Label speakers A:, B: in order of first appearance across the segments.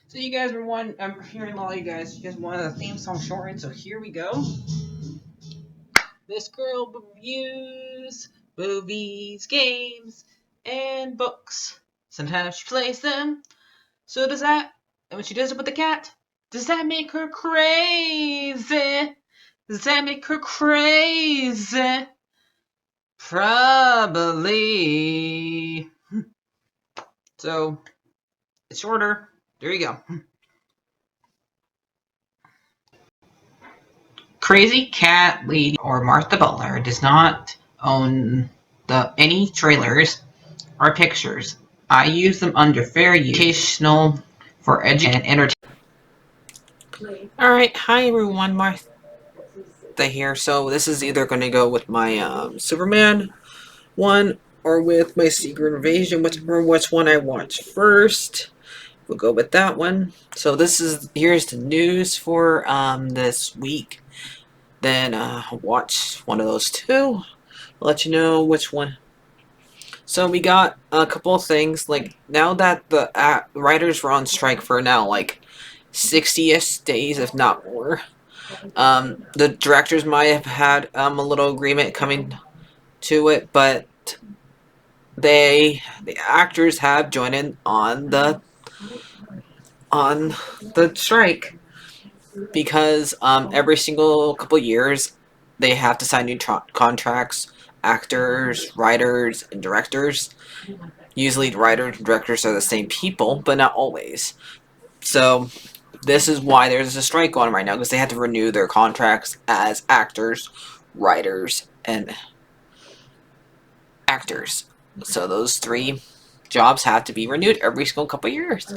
A: So you guys were one. I'm hearing a lot of you guys. You guys wanted a theme song shortened, so here we go. This girl reviews movies, games, and books. Sometimes she plays them. So does that. And when she does it with the cat, does that make her crazy? Does that make her crazy? Probably. So it's shorter. There you go. Crazycatlady or Martha Butler does not own any trailers or pictures. I use them under fair use, educational, for education and entertainment. Alright, hi everyone, Martha here. So this is either going to go with my Superman one or with my Secret Invasion, which one I watch first. We'll go with that one. So here's the news for this week. Then watch one of those two. I'll let you know which one. So we got a couple of things, like now that the writers were on strike for now like 60-ish days, if not more. The directors might have had a little agreement coming to it, but the actors have joined in on the strike because every single couple of years they have to sign new contracts. Actors, writers, and directors. Usually, the writers and directors are the same people, but not always. So this is why there's a strike going on right now, because they have to renew their contracts as actors, writers, and actors. So those three jobs have to be renewed every single couple of years.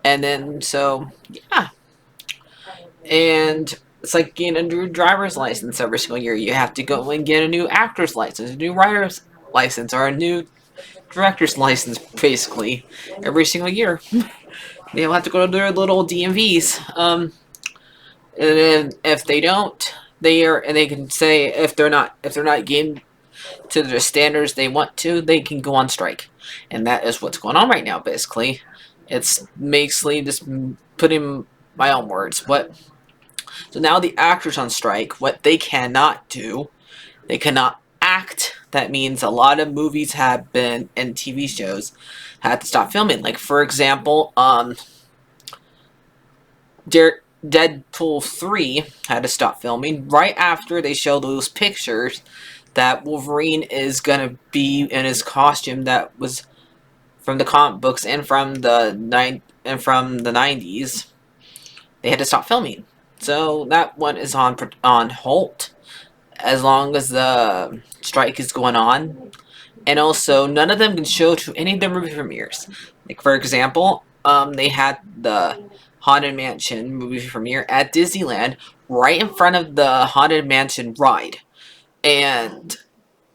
A: And then, so, yeah. And it's like getting a new driver's license every single year. You have to go and get a new actor's license, a new writer's license, or a new director's license, basically, every single year. They'll have to go to their little DMVs. And then if they don't, they can say if they're not getting to the standards they want to, they can go on strike. And that is what's going on right now, basically. It's basically just putting my own words. So now the actors on strike, what they cannot do, they cannot act. That means a lot of movies have been, and TV shows had to stop filming. Like, for example, Deadpool 3 had to stop filming right after they showed those pictures that Wolverine is gonna be in his costume that was from the comic books and from the 90s. They had to stop filming, so that one is on halt as long as the strike is going on. And also, none of them can show to any of their movie premieres. Like, for example, they had the Haunted Mansion movie premiere at Disneyland right in front of the Haunted Mansion ride. And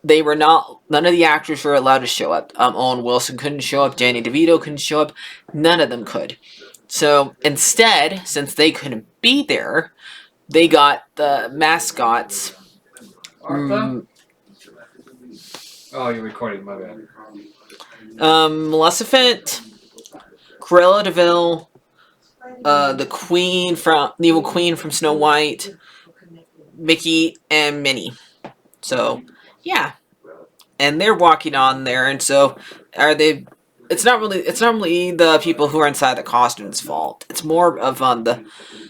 A: none of the actors were allowed to show up. Owen Wilson couldn't show up, Danny DeVito couldn't show up, none of them could. So instead, since they couldn't be there, they got the mascots.
B: Oh, you're recording, my bad.
A: Maleficent, Cruella de Vil, the evil queen from Snow White, Mickey, and Minnie. So, yeah. And they're walking on there, and so are they. It's not really the people who are inside the costume's fault. It's more of the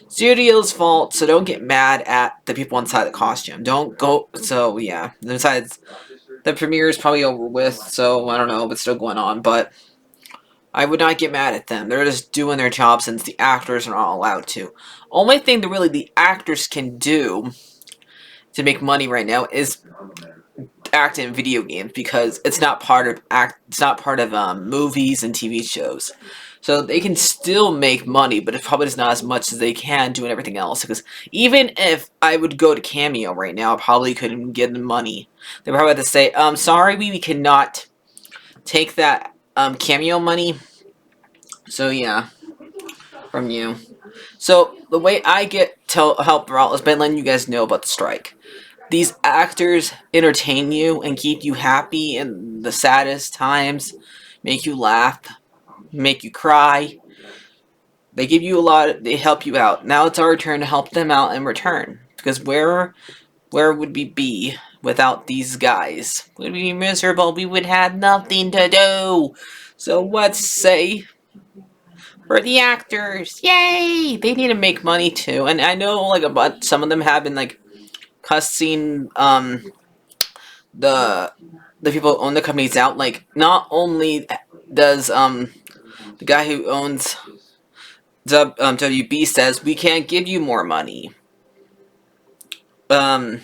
A: studio's fault. So don't get mad at the people inside the costume. Don't go. So yeah. Besides, the premiere is probably over with. So I don't know, but still going on. But I would not get mad at them. They're just doing their job since the actors are not allowed to. Only thing that really the actors can do to make money right now is act in video games, because it's not part of movies and TV shows. So they can still make money, but it probably is not as much as they can doing everything else. Because even if I would go to Cameo right now, I probably couldn't get the money. They probably have to say, sorry, we cannot take that Cameo money. So yeah, from you. So the way I get to help out is by letting you guys know about the strike. These actors entertain you and keep you happy in the saddest times, make you laugh, make you cry. They give you a lot. They help you out. Now it's our turn to help them out in return. Because where would we be without these guys? We'd be miserable. We would have nothing to do. So let's say for the actors, yay! They need to make money too. And I know like about some of them have been like cussing the people who own the companies out. Like not only does the guy who owns WB says we can't give you more money. Bob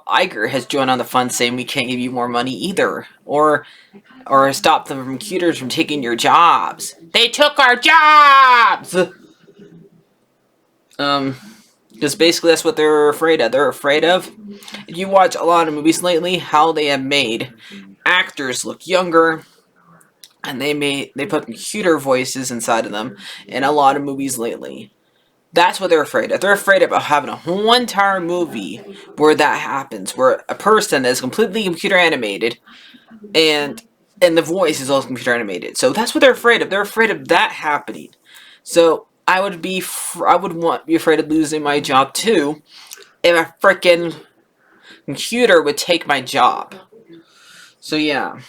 A: Iger has joined on the fund saying we can't give you more money either, or stop them from computers from taking your jobs. They took our jobs. Because basically that's what they're afraid of. They're afraid of. If you watch a lot of movies lately, how they have made actors look younger, and they put computer voices inside of them in a lot of movies lately. That's what they're afraid of. They're afraid of having a whole entire movie where that happens, where a person is completely computer animated, and the voice is also computer animated. So that's what they're afraid of. They're afraid of that happening. So I would be afraid of losing my job too, if a freaking computer would take my job. So yeah.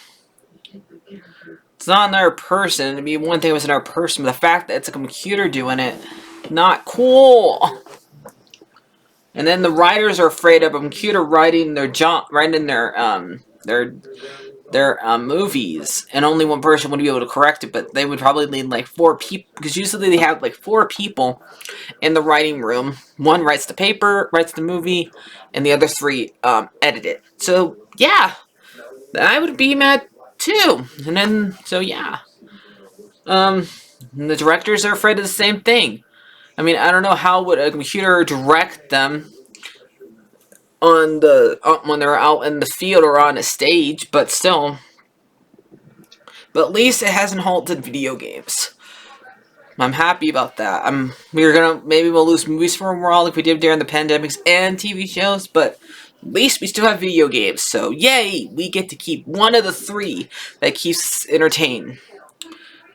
A: It's not another person. It'd be one thing if it was another person, but the fact that it's a computer doing it, not cool. And then the writers are afraid of a computer writing their movies, and only one person would be able to correct it. But they would probably need like 4 people, because usually they have like 4 people in the writing room. One writes the paper, writes the movie, and the other 3 edit it. So yeah, I would be mad too. And then so yeah, the directors are afraid of the same thing. I mean, I don't know how would a computer direct them on when they're out in the field or on a stage, but still. But at least it hasn't halted video games. I'm happy about that. Maybe we'll lose movies for a while like we did during the pandemics and TV shows, but at least we still have video games. So yay, we get to keep one of the 3 that keeps us entertained.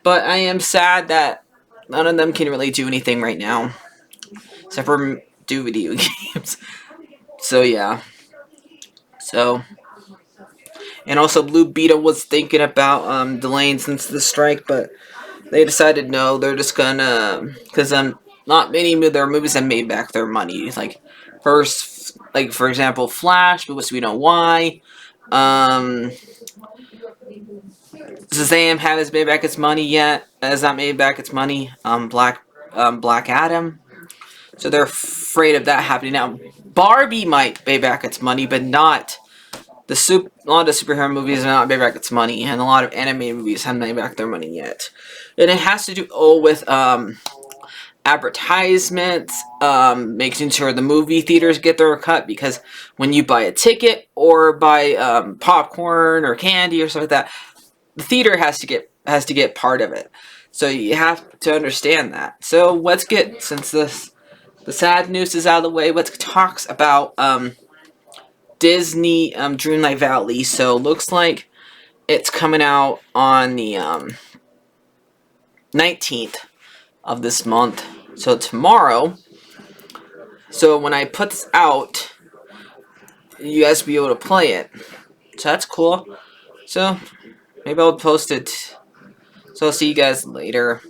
A: But I am sad that none of them can really do anything right now, except for do video games. So yeah. So, and also Blue Beetle was thinking about delaying since the strike, but they decided no, they're just gonna, because not many of their movies have made back their money. Like first, like for example, Flash, but we know why. Shazam hasn't made back its money yet. Has not made back its money. Black Adam. So they're afraid of that happening now. Barbie might pay back its money, but not a lot of superhero movies have not made back its money, and a lot of animated movies haven't made back their money yet. And it has to do with advertisements, making sure the movie theaters get their cut, because when you buy a ticket or buy popcorn or candy or something like that, the theater has to get part of it. So you have to understand that. So let's get, since the sad news is out of the way, let's talk about Disney Dreamlight Valley. So looks like it's coming out on the 19th of this month. So tomorrow. So when I put this out, you guys will be able to play it. So that's cool. So maybe I'll post it. So I'll see you guys later.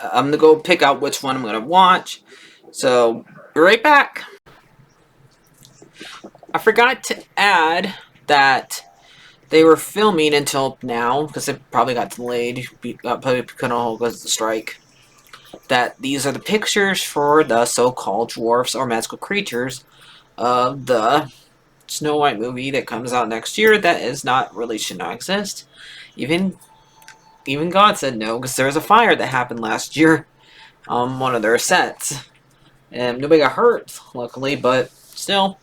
A: I'm gonna go pick out which one I'm gonna watch. So be right back. I forgot to add that they were filming until now, because it probably got delayed. Probably couldn't hold because of the strike. That these are the pictures for the so-called dwarfs or magical creatures of the Snow White movie that comes out next year. That is not really should not exist. Even God said no, because there was a fire that happened last year on one of their sets, and nobody got hurt, luckily, but still,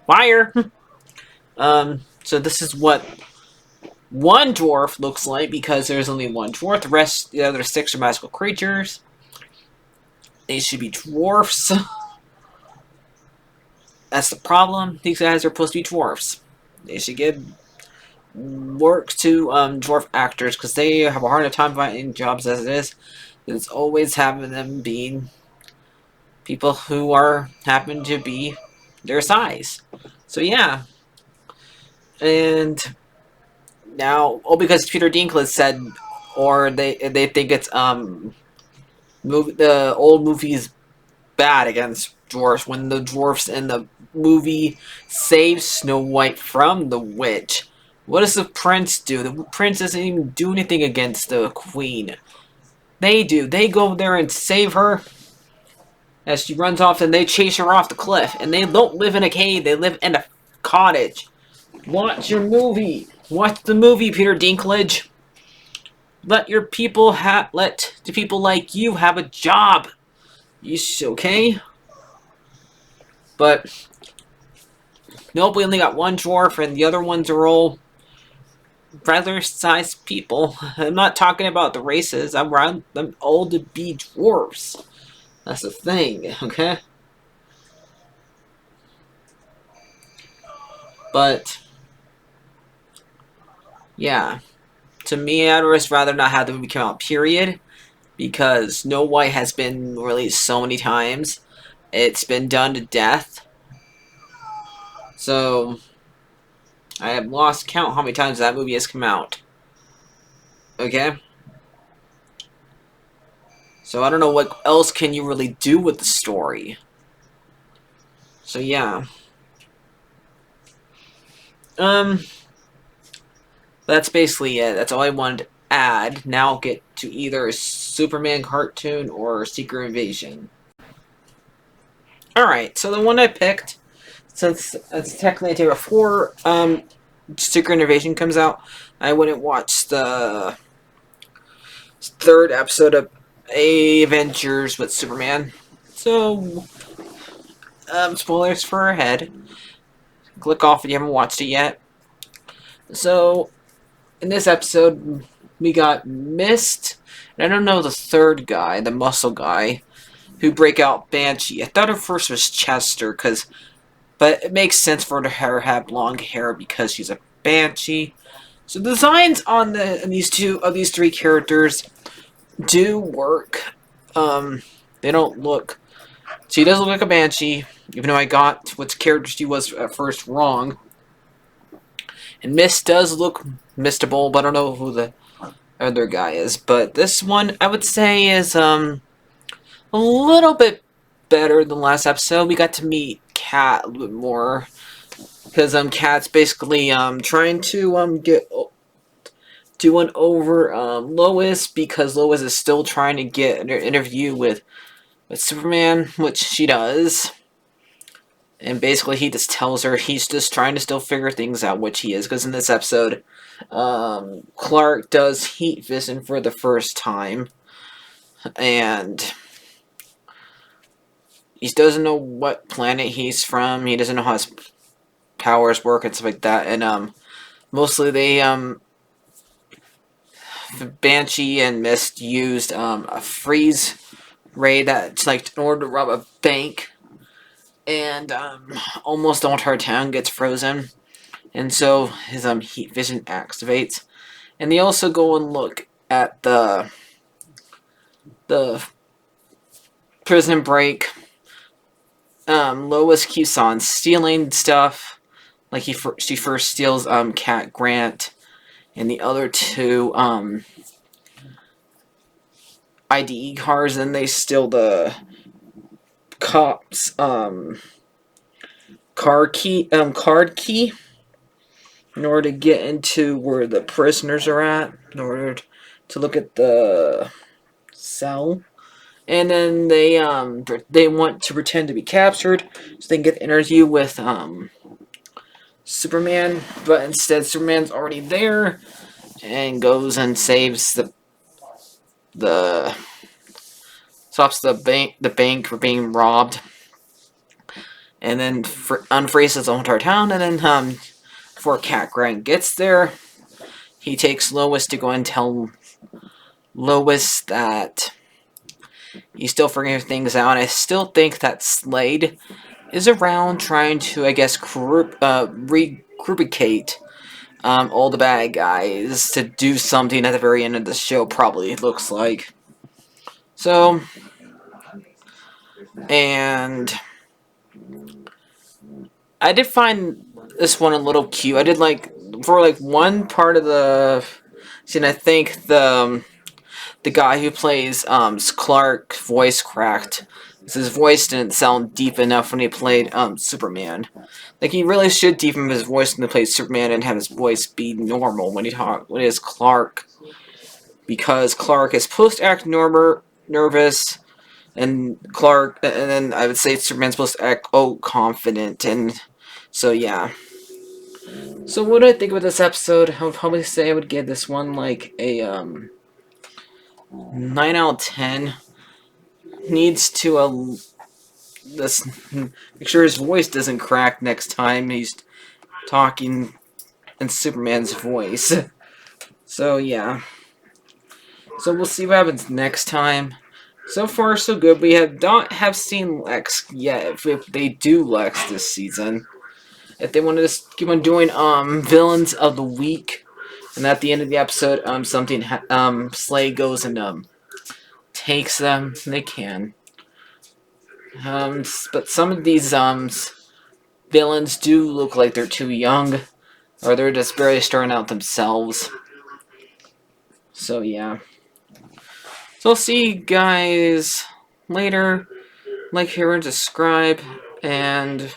A: fire. So this is what one dwarf looks like, because there's only one dwarf. The other 6 are magical creatures. They should be dwarfs. That's the problem. These guys are supposed to be dwarfs. They should get work to dwarf actors because they have a harder time finding jobs as it is. It's always having them being people who are happen to be their size. So yeah, and now because Peter Dinklage said, or they think it's the old movies bad against dwarfs when the dwarfs in the movie save Snow White from the witch. What does the prince do? The prince doesn't even do anything against the queen. They do. They go there and save her as she runs off, and they chase her off the cliff. And they don't live in a cave. They live in a cottage. Watch your movie. Watch the movie, Peter Dinklage. Let your people let the people like you have a job. Okay? But nope, we only got one dwarf, and the other ones are all regular sized people. I'm not talking about the races. I want them all to be dwarfs. That's the thing, okay? But yeah, to me, I'd just rather not have the movie come out. Period, because Snow White has been released so many times. It's been done to death. So I have lost count how many times that movie has come out. Okay? So I don't know what else can you really do with the story. So yeah. That's basically it. That's all I wanted to add. Now I'll get to either a Superman cartoon or Secret Invasion. Alright, so the one I picked, since it's technically a day before Secret Invasion comes out, I wouldn't watch the third episode of Avengers with Superman. So, spoilers for ahead. Click off if you haven't watched it yet. So, in this episode, we got Mist, and I don't know the third guy, the muscle guy, who break out Banshee. I thought at first it was Chester, but it makes sense for her to have long hair because she's a Banshee. So the designs on these three characters do work. They don't look. She does look like a Banshee, even though I got what character she was at first wrong. And Mist does look mistable, but I don't know who the other guy is. But this one, I would say, is a little bit better than last episode. We got to meet Cat a little bit more. Because Cat's basically trying to get doing over Lois, because Lois is still trying to get an interview with Superman, which she does. And basically he just tells her he's just trying to still figure things out, which he is. Because in this episode, Clark does heat vision for the first time. And he doesn't know what planet he's from. He doesn't know how his powers work and stuff like that. And mostly they Banshee and Mist used a freeze ray that's like in order to rob a bank, and almost the entire town gets frozen, and so his heat vision activates. And they also go and look at the prison break. Lois keeps on stealing stuff, like she first steals Cat Grant and the other two IDE cards, and they steal the cops card key in order to get into where the prisoners are at, in order to look at the cell. And then they want to pretend to be captured so they can get an interview with Superman, but instead Superman's already there and goes and saves stops the bank for being robbed, and then unfreezes the entire town. And then before Cat Grant gets there, he takes Lois to go and tell Lois that he's still figuring things out. And I still think that Slade is around trying to, I guess, regroupicate all the bad guys to do something at the very end of the show, probably, it looks like. So, and I did find this one a little cute. I did like, for like one part of the scene, I think the guy who plays Clark voice cracked. His voice didn't sound deep enough when he played Superman. Like, he really should deepen his voice when he plays Superman and have his voice be normal when he is Clark. Because Clark is supposed to act nervous, and then I would say Superman's supposed to act, confident, and so yeah. So what do I think about this episode? I would probably say I would give this one like a 9 out of 10. Needs to this make sure his voice doesn't crack next time he's talking in Superman's voice. So yeah. So we'll see what happens next time. So far so good. We don't have seen Lex yet. If they do Lex this season. If they want to just keep on doing villains of the week, and at the end of the episode something Slay goes and takes them, they can. But some of these villains do look like they're too young, or they're just barely starting out themselves. So yeah. So I'll see you guys later. Like, share, and subscribe. And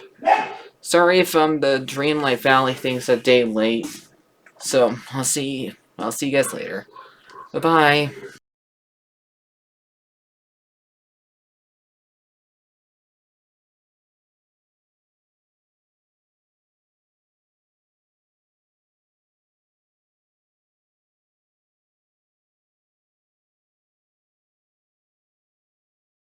A: sorry if the Dreamlight Valley thing's a day late. So I'll see you guys later. Bye bye.